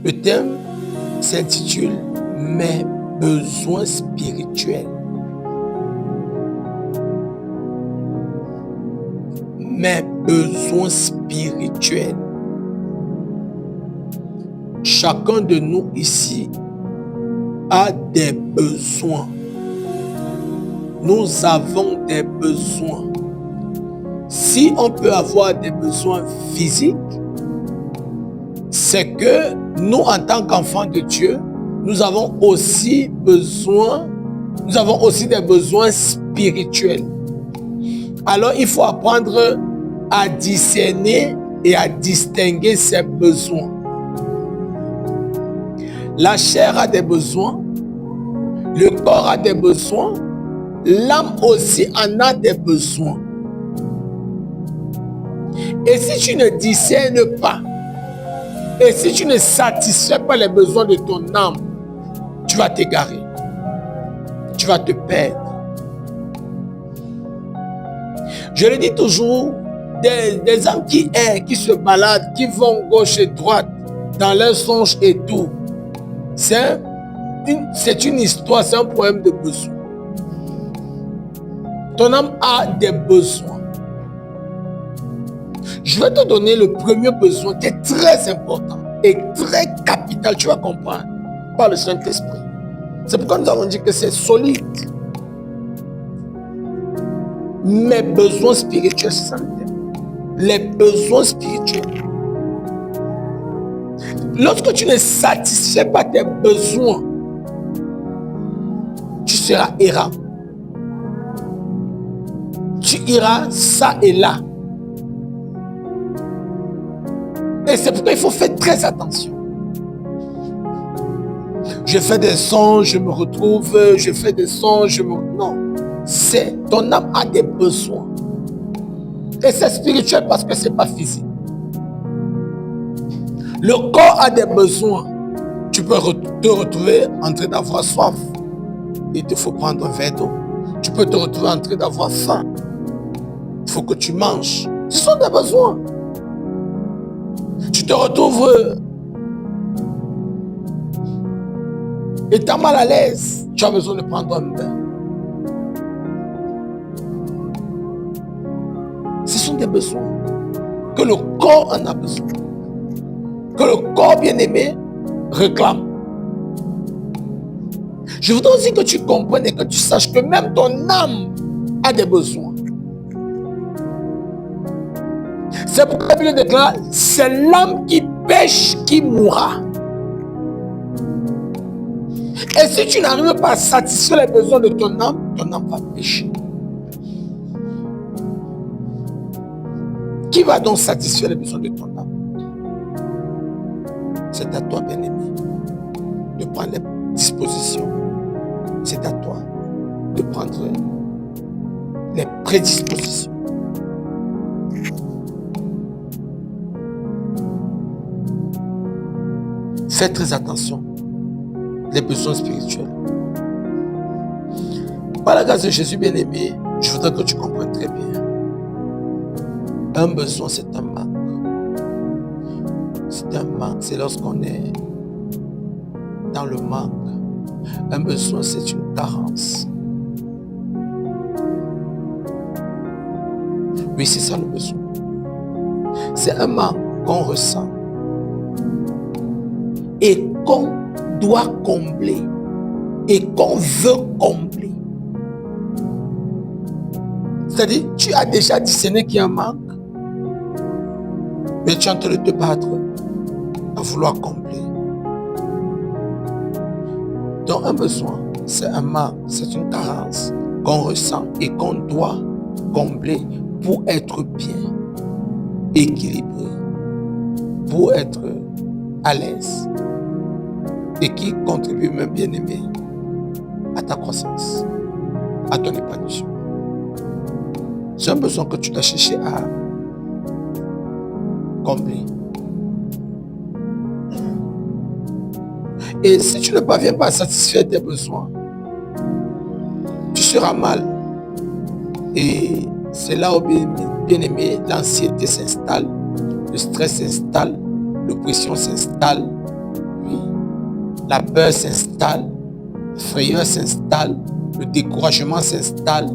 Le thème s'intitule « Mes besoins spirituels ». Mes besoins spirituels. Chacun de nous ici a des besoins. Nous avons des besoins. Si on peut avoir des besoins physiques, c'est que nous, en tant qu'enfants de Dieu, nous avons aussi des besoins spirituels. Alors, il faut apprendre à discerner et à distinguer ces besoins. La chair a des besoins, le corps a des besoins, l'âme aussi en a des besoins. Et si tu ne discernes pas, et si tu ne satisfais pas les besoins de ton âme, tu vas t'égarer, tu vas te perdre. Je le dis toujours, des hommes qui errent, qui se baladent, qui vont gauche et droite, dans leurs songes et tout, c'est une histoire, c'est un problème de besoin. Ton âme a des besoins. Je vais te donner le premier besoin qui est très important et très capital, tu vas comprendre, par le Saint-Esprit. C'est pourquoi nous avons dit que c'est solide. Mes besoins spirituels, c'est ça le thème. Les besoins spirituels. Lorsque tu ne satisfais pas tes besoins, tu seras errant. Tu iras ça et là. Et c'est pourquoi il faut faire très attention. Je fais des songes, je me retrouve, je fais des songes, Non. C'est ton âme a des besoins. Et c'est spirituel parce que ce n'est pas physique. Le corps a des besoins. Tu peux te retrouver en train d'avoir soif. Il te faut prendre un verre d'eau. Tu peux te retrouver en train d'avoir faim. Il faut que tu manges. Ce sont des besoins. Tu te retrouves étant mal à l'aise. Tu as besoin de prendre un bain. Ce sont des besoins que le corps en a besoin. Que le corps bien-aimé réclame. Je voudrais aussi que tu comprennes et que tu saches que même ton âme a des besoins. C'est pourquoi la Bible déclare, c'est l'âme qui pêche qui mourra. Et si tu n'arrives pas à satisfaire les besoins de ton âme va pécher. Qui va donc satisfaire les besoins de ton âme? C'est à toi, bien-aimé, de prendre les dispositions. C'est à toi de prendre les prédispositions. Fais très attention. Les besoins spirituels. Par la grâce de Jésus, bien-aimé, je voudrais que tu comprennes très bien. Un besoin, c'est un manque. C'est un manque. C'est lorsqu'on est dans le manque. Un besoin, c'est une carence. Oui, c'est ça le besoin. C'est un manque qu'on ressent et qu'on doit combler et qu'on veut combler. C'est-à-dire, tu as déjà discerné qu'il y a un manque, mais tu es en train de te battre à vouloir combler. Donc un besoin, c'est un manque, c'est une carence qu'on ressent et qu'on doit combler pour être bien, équilibré, pour être à l'aise et qui contribue même, bien aimé, à ta croissance, à ton épanouissement. C'est un besoin que tu dois chercher à combler. Et si tu ne parviens pas à satisfaire tes besoins, tu seras mal. Et c'est là où, bien aimé, l'anxiété s'installe, le stress s'installe, l'oppression s'installe, la peur s'installe, la frayeur s'installe, le découragement s'installe,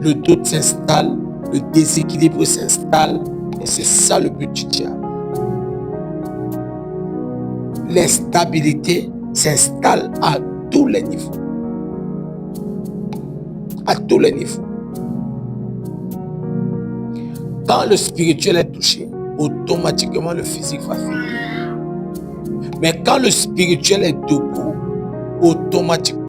le doute s'installe, le déséquilibre s'installe. Et c'est ça le but du diable. L'instabilité s'installe à tous les niveaux. À tous les niveaux. Quand le spirituel est touché, automatiquement le physique va faiblir. Mais quand le spirituel est debout, automatiquement